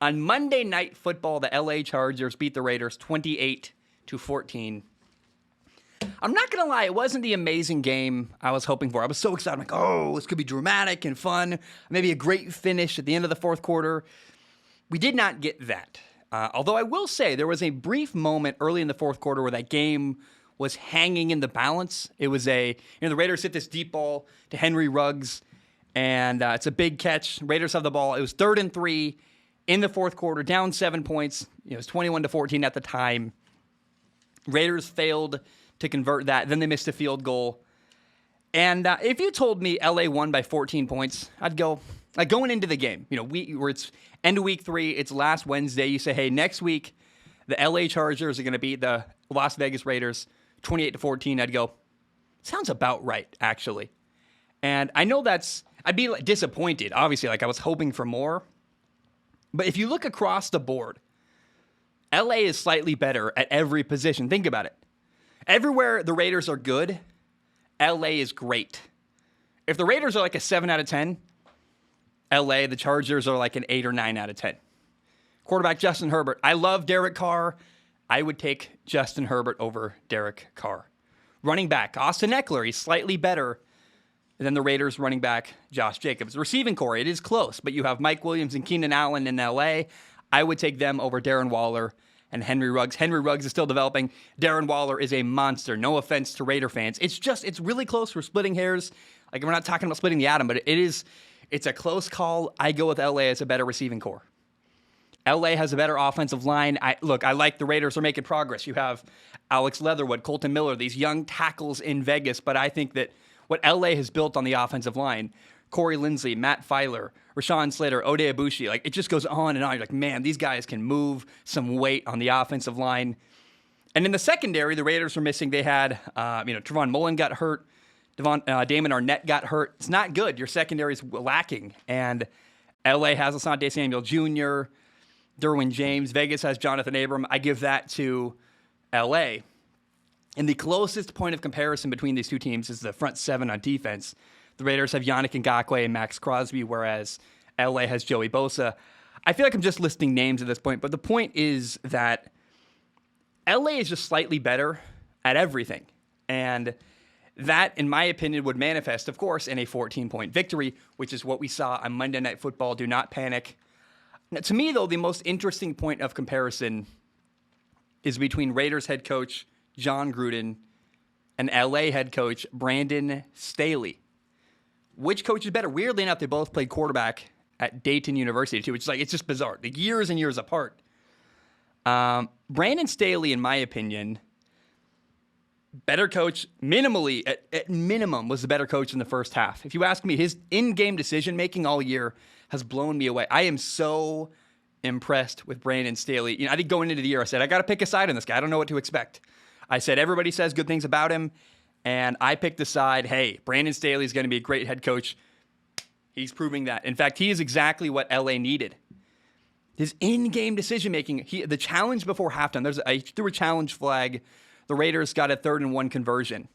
On Monday Night Football, the LA Chargers beat the Raiders 28-14. I'm not going to lie, it wasn't the amazing game I was hoping for. I was so excited. I'm like, oh, this could be dramatic and fun. Maybe a great finish at the end of the fourth quarter. We did not get that. Although I will say there was a brief moment early in the fourth quarter where that game was hanging in the balance. It was the Raiders hit this deep ball to Henry Ruggs, and it's a big catch. Raiders have the ball. It was 3rd and 3 in the fourth quarter, down 7 points. It was 21-14 at the time. Raiders failed to convert that. Then they missed a field goal. And if you told me LA won by 14 points, I'd go, like going into the game, where it's end of week 3, it's last Wednesday, you say, hey, next week, the LA Chargers are going to beat the Las Vegas Raiders 28-14. I'd go, sounds about right, actually. And I know I'd be disappointed, obviously, like I was hoping for more. But if you look across the board, LA is slightly better at every position. Think about it. Everywhere the Raiders are good, LA is great. If the Raiders are like a 7 out of 10, LA, the Chargers are like an 8 or 9 out of 10. Quarterback Justin Herbert. I love Derek Carr. I would take Justin Herbert over Derek Carr. Running back, Austin Eckler. He's slightly better than the Raiders running back, Josh Jacobs. Receiving core, it is close, but you have Mike Williams and Keenan Allen in LA. I would take them over Darren Waller and Henry Ruggs. Henry Ruggs is still developing. Darren Waller is a monster. No offense to Raider fans. It's really close. We're splitting hairs. Like, we're not talking about splitting the atom, but it's a close call. I go with LA as a better receiving core. LA has a better offensive line. I like the Raiders are making progress. You have Alex Leatherwood, Colton Miller, these young tackles in Vegas, but I think that what LA has built on the offensive line, Corey Linsley, Matt Filer, Rashawn Slater, Ode Abushi, like it just goes on and on. You're like, man, these guys can move some weight on the offensive line. And in the secondary, the Raiders were missing. They had, Trevon Mullen got hurt. Damon Arnett got hurt. It's not good. Your secondary is lacking. And LA has Asante Samuel Jr., Derwin James. Vegas has Jonathan Abram. I give that to LA. And the closest point of comparison between these two teams is the front seven on defense. The Raiders have Yannick Ngakoue and Max Crosby, whereas LA has Joey Bosa. I feel like I'm just listing names at this point, but the point is that LA is just slightly better at everything. And that, in my opinion, would manifest, of course, in a 14-point victory, which is what we saw on Monday Night Football. Do not panic. Now, to me, though, the most interesting point of comparison is between Raiders head coach John Gruden and LA head coach Brandon Staley. Which coach is better? Weirdly enough, they both played quarterback at Dayton University, too, which is like, it's just bizarre. Like years and years apart. Brandon Staley, in my opinion, better coach, minimally, at minimum, was the better coach in the first half. If you ask me, his in-game decision-making all year has blown me away. I am so impressed with Brandon Staley. I think going into the year, I said, I got to pick a side on this guy. I don't know what to expect. I said, everybody says good things about him, and I picked the side, hey, Brandon Staley is going to be a great head coach. He's proving that. In fact, he is exactly what LA needed. His in-game decision-making, the challenge before halftime, I threw a challenge flag. The Raiders got a 3rd and 1 conversion.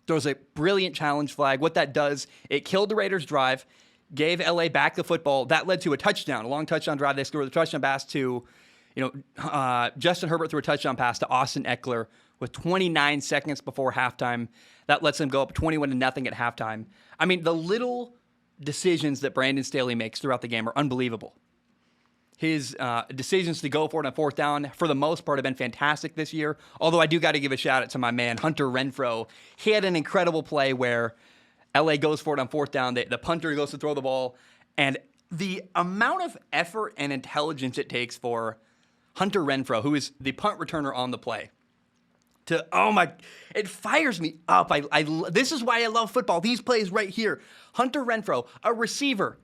There was a brilliant challenge flag. What that does, it killed the Raiders' drive, gave LA back the football. That led to a touchdown, a long touchdown drive. They scored the touchdown pass to, Justin Herbert threw a touchdown pass to Austin Eckler with 29 seconds before halftime. That lets them go up 21-0 at halftime. I mean, the little decisions that Brandon Staley makes throughout the game are unbelievable. His decisions to go for it on 4th down, for the most part, have been fantastic this year. Although I do got to give a shout out to my man, Hunter Renfrow. He had an incredible play where LA goes for it on 4th down. The punter goes to throw the ball. And the amount of effort and intelligence it takes for Hunter Renfrow, who is the punt returner on the play, it fires me up. This is why I love football. These plays right here. Hunter Renfrow, a receiver,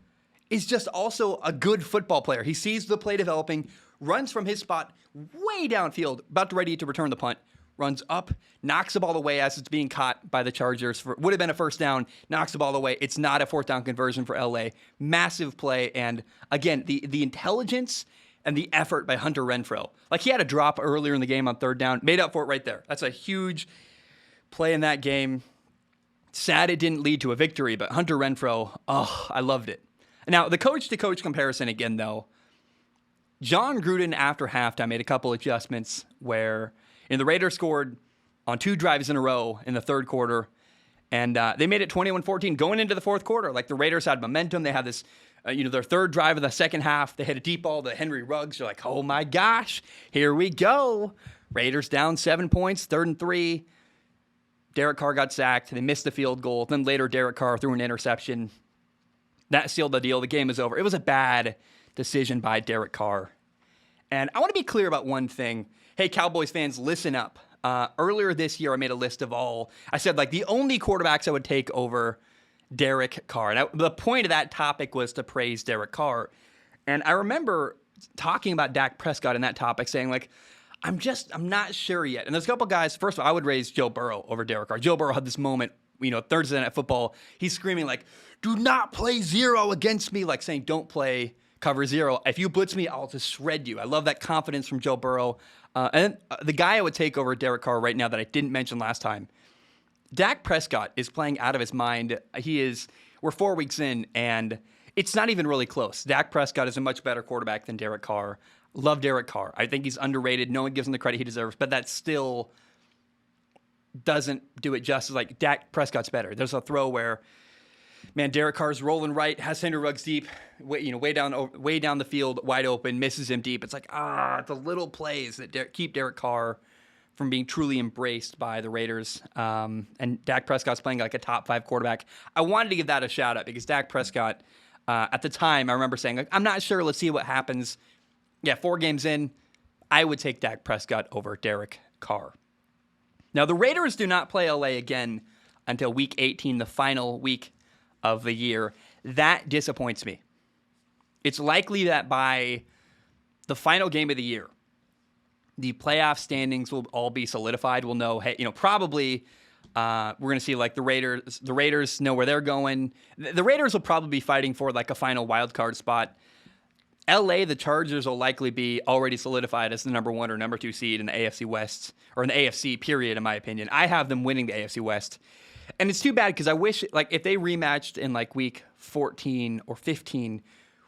is just also a good football player. He sees the play developing, runs from his spot way downfield, about ready to return the punt, runs up, knocks the ball away as it's being caught by the Chargers. Would have been a 1st down, knocks the ball away. It's not a 4th down conversion for LA. Massive play. And again, the intelligence and the effort by Hunter Renfrow. Like, he had a drop earlier in the game on 3rd down, made up for it right there. That's a huge play in that game. Sad it didn't lead to a victory, but Hunter Renfrow, I loved it. Now, the coach-to-coach comparison again, though, John Gruden, after halftime, made a couple adjustments where the Raiders scored on 2 drives in a row in the third quarter, and they made it 21-14 going into the fourth quarter. Like, the Raiders had momentum. They had this, their third drive of the second half. They hit a deep ball to Henry Ruggs. They're like, oh my gosh, here we go. Raiders down 7 points, 3rd and 3. Derek Carr got sacked. They missed the field goal. Then later, Derek Carr threw an interception. That sealed the deal. The game is over. It was a bad decision by Derek Carr. And I want to be clear about one thing. Hey, Cowboys fans, listen up. Earlier this year, I made a list of I said, like, the only quarterbacks I would take over Derek Carr. And the point of that topic was to praise Derek Carr. And I remember talking about Dak Prescott in that topic, saying, like, I'm not sure yet. And there's a couple guys. First of all, I would raise Joe Burrow over Derek Carr. Joe Burrow had this moment, Thursday Night Football. He's screaming, like, do not play zero against me, like saying, don't play cover zero. If you blitz me, I'll just shred you. I love that confidence from Joe Burrow. And the guy I would take over Derek Carr right now that I didn't mention last time, Dak Prescott is playing out of his mind. We're 4 weeks in, and it's not even really close. Dak Prescott is a much better quarterback than Derek Carr. Love Derek Carr. I think he's underrated. No one gives him the credit he deserves, but that still doesn't do it justice. Like, Dak Prescott's better. There's a throw where, man, Derek Carr's rolling right, has Henry Ruggs deep, way down the field, wide open, misses him deep. It's like, the little plays that keep Derek Carr from being truly embraced by the Raiders. And Dak Prescott's playing like a top 5 quarterback. I wanted to give that a shout out because Dak Prescott, at the time, I remember saying, like, I'm not sure. Let's see what happens. Yeah, 4 games in, I would take Dak Prescott over Derek Carr. Now, the Raiders do not play LA again until Week 18, the final week of the year. That disappoints me. It's likely that by the final game of the year, the playoff standings will all be solidified. We'll know, hey, probably we're going to see, like, the Raiders know where they're going. The Raiders will probably be fighting for, like, a final wild card spot. LA, the Chargers will likely be already solidified as the number 1 or number 2 seed in the AFC West, or in the AFC period, in my opinion. I have them winning the AFC West. And it's too bad because I wish, like, if they rematched in, like, week 14 or 15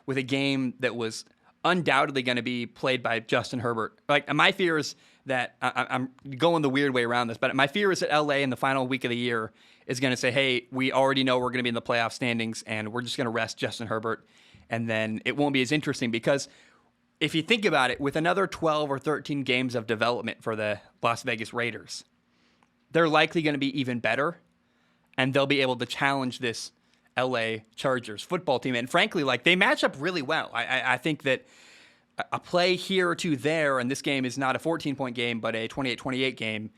with a game that was undoubtedly going to be played by Justin Herbert. Like, my fear is that I'm going the weird way around this, but my fear is that LA in the final week of the year is going to say, hey, we already know we're going to be in the playoff standings and we're just going to rest Justin Herbert. And then it won't be as interesting because if you think about it, with another 12 or 13 games of development for the Las Vegas Raiders, they're likely going to be even better, and they'll be able to challenge this LA Chargers football team. And frankly, like, they match up really well. I think that a play here or two there, and this game is not a 14-point game, but a 28-28 game.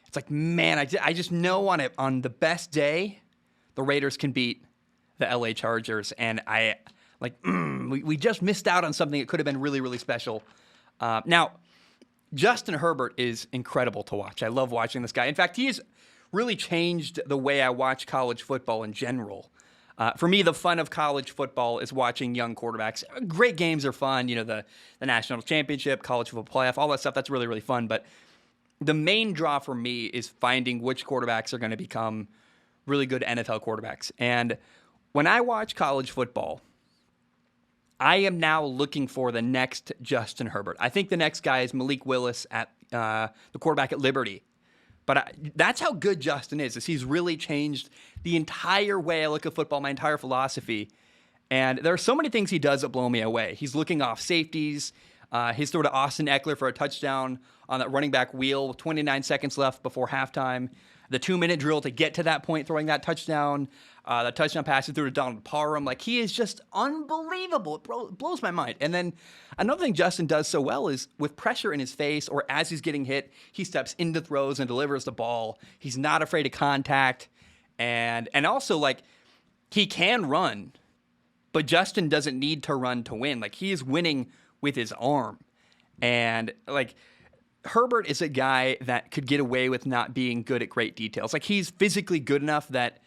It's like, man, I just know on the best day, the Raiders can beat the LA Chargers, and we just missed out on something that could have been really, really special. Now, Justin Herbert is incredible to watch. I love watching this guy. In fact, he has really changed the way I watch college football in general. For me, the fun of college football is watching young quarterbacks. Great games are fun. The national championship, college football playoff, all that stuff, that's really, really fun. But the main draw for me is finding which quarterbacks are going to become really good NFL quarterbacks. And when I watch college football, I am now looking for the next Justin Herbert. I think the next guy is Malik Willis at the quarterback at Liberty. But that's how good Justin is he's really changed the entire way I look at football, my entire philosophy. And there are so many things he does that blow me away. He's looking off safeties. His throw to Austin Eckler for a touchdown on that running back wheel with 29 seconds left before halftime. The 2-minute drill to get to that point, throwing that touchdown. The touchdown pass he threw to Donald Parham. Like, he is just unbelievable. It blows my mind. And then another thing Justin does so well is with pressure in his face or as he's getting hit, he steps into throws and delivers the ball. He's not afraid of contact. And also, like, he can run, but Justin doesn't need to run to win. Like, he is winning with his arm. And, like, Herbert is a guy that could get away with not being good at great details. Like, he's physically good enough that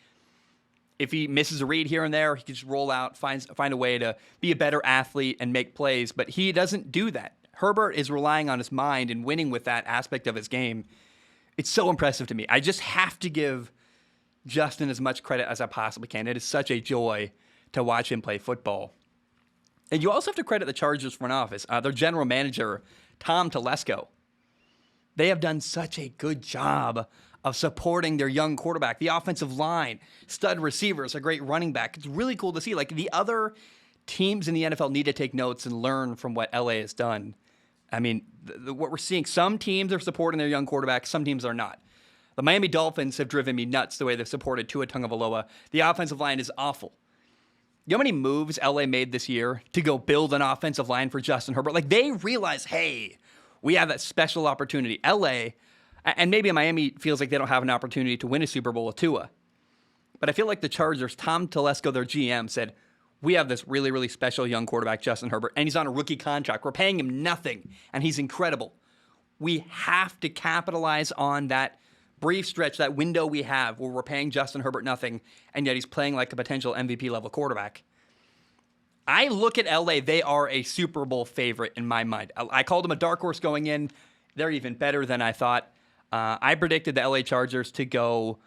if he misses a read here and there, he can just roll out, find a way to be a better athlete and make plays. But he doesn't do that. Herbert is relying on his mind and winning with that aspect of his game. It's so impressive to me. I just have to give Justin as much credit as I possibly can. It is such a joy to watch him play football. And you also have to credit the Chargers front office. Their general manager, Tom Telesco. They have done such a good job of supporting their young quarterback, the offensive line, stud receivers, a great running back. It's really cool to see. Like, the other teams in the NFL need to take notes and learn from what LA has done. I mean, what we're seeing, some teams are supporting their young quarterback, some teams are not. The Miami Dolphins have driven me nuts the way they've supported Tua Tagovailoa. The offensive line is awful. You know how many moves LA made this year to go build an offensive line for Justin Herbert? Like, they realize, hey, we have that special opportunity. LA, and maybe Miami feels like they don't have an opportunity to win a Super Bowl with Tua. But I feel like the Chargers, Tom Telesco, their GM, said, we have this really, really special young quarterback, Justin Herbert, and he's on a rookie contract. We're paying him nothing, and he's incredible. We have to capitalize on that brief stretch, that window we have where we're paying Justin Herbert nothing, and yet he's playing like a potential MVP-level quarterback. I look at LA, they are a Super Bowl favorite in my mind. I called them a dark horse going in. They're even better than I thought. I predicted the LA Chargers to go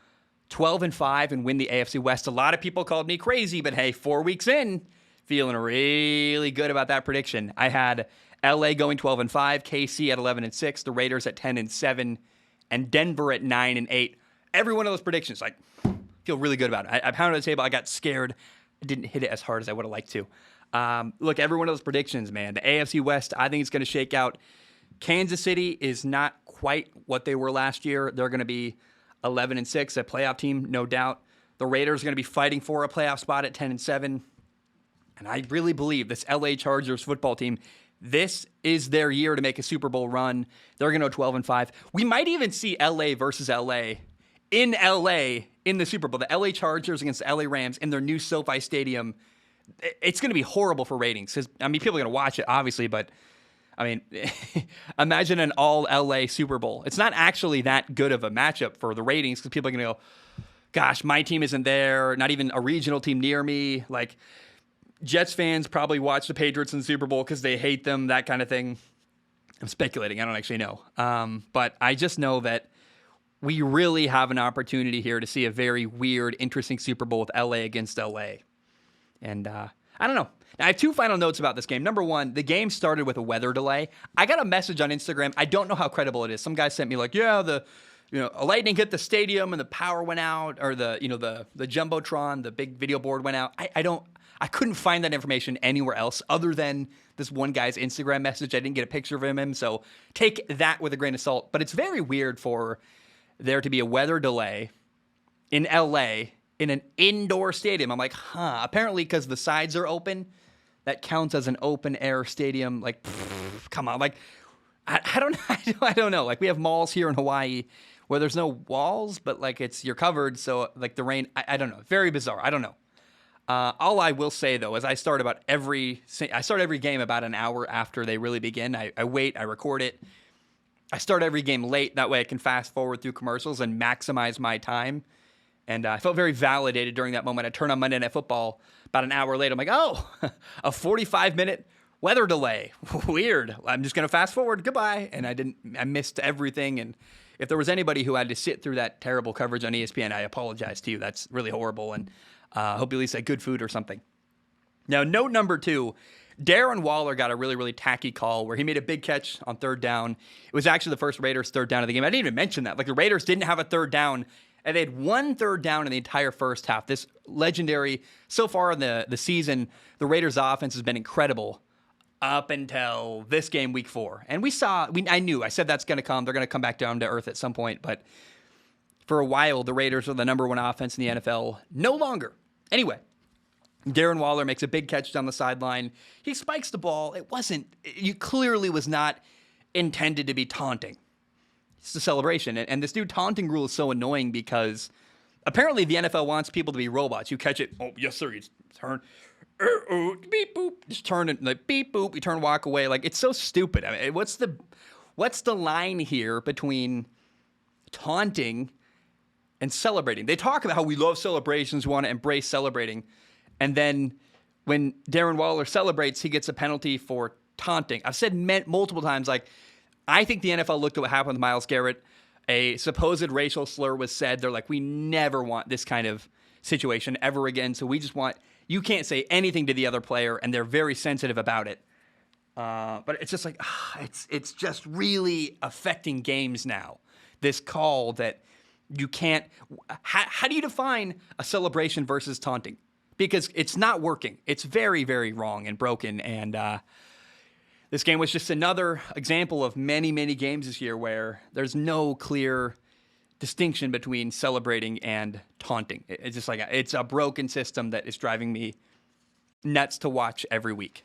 12-5 and win the AFC West. A lot of people called me crazy, but hey, 4 weeks in, feeling really good about that prediction. I had LA going 12-5, KC at 11-6, the Raiders at 10-7, and Denver at 9-8. Every one of those predictions, like, feel really good about it. I pounded the table. I got scared. I didn't hit it as hard as I would have liked to. Look, every one of those predictions, man. The AFC West, I think it's going to shake out. Kansas City is not quite what they were last year. They're going to be 11-6, a playoff team, no doubt. The Raiders are going to be fighting for a playoff spot at 10-7. And I really believe this LA Chargers football team, this is their year to make a Super Bowl run. They're going to go 12-5. We might even see LA versus LA in LA in the Super Bowl. The LA Chargers against the LA Rams in their new SoFi Stadium. It's going to be horrible for ratings. I mean, people are going to watch it, obviously, but I mean, imagine an all LA Super Bowl. It's not actually that good of a matchup for the ratings because people are going to go, gosh, my team isn't there, not even a regional team near me. Like, Jets fans probably watch the Patriots in the Super Bowl because they hate them, that kind of thing. I'm speculating. I don't actually know. But I just know that we really have an opportunity here to see a very weird, interesting Super Bowl with LA against LA. And I don't know. Now, I have two final notes about this game. Number one, the game started with a weather delay. I got a message on Instagram. I don't know how credible it is. Some guy sent me like, yeah, a lightning hit the stadium and the power went out, or the Jumbotron, the big video board went out. I couldn't find that information anywhere else other than this one guy's Instagram message. I didn't get a picture of him, so take that with a grain of salt. But it's very weird for there to be a weather delay in LA in an indoor stadium. I'm like, apparently because the sides are open, that counts as an open air stadium. Like, come on. Like, I don't know. Like, we have malls here in Hawaii where there's no walls, but like you're covered. So like the rain, I don't know. Very bizarre. I don't know. All I will say though is I start every game about an hour after they really begin. I wait, I record it. I start every game late. That way I can fast forward through commercials and maximize my time. And I felt very validated during that moment. I turned on Monday Night Football about an hour later. I'm like, oh, a 45-minute weather delay. Weird. I'm just going to fast forward. Goodbye. And I missed everything. And if there was anybody who had to sit through that terrible coverage on ESPN, I apologize to you. That's really horrible. And hope you at least had good food or something. Now, note number 2, Darren Waller got a really, really tacky call where he made a big catch on third down. It was actually the first Raiders' third down of the game. I didn't even mention that. Like, the Raiders didn't have a third down, and they had one third down in the entire first half. This legendary, so far in the season, the Raiders' offense has been incredible up until this game, week 4. And I said that's going to come. They're going to come back down to earth at some point. But for a while, the Raiders were the number 1 offense in the NFL. No longer. Anyway, Darren Waller makes a big catch down the sideline. He spikes the ball. You clearly was not intended to be taunting. It's a celebration. And this new taunting rule is so annoying because apparently the NFL wants people to be robots. You catch it. Oh, yes, sir. You turn. Beep, boop. Just turn it. Like, beep, boop. You turn, walk away. Like, it's so stupid. I mean, what's the line here between taunting and celebrating? They talk about how we love celebrations. We want to embrace celebrating. And then when Darren Waller celebrates, he gets a penalty for taunting. I've said multiple times, like, I think the NFL looked at what happened with Myles Garrett. A supposed racial slur was said. They're like, we never want this kind of situation ever again. So we just want you can't say anything to the other player, and they're very sensitive about it. But it's just like, it's just really affecting games now. This call that you can't. How do you define a celebration versus taunting? Because it's not working. It's very, very wrong and broken. And this game was just another example of many, many games this year where there's no clear distinction between celebrating and taunting. It's just like it's a broken system that is driving me nuts to watch every week.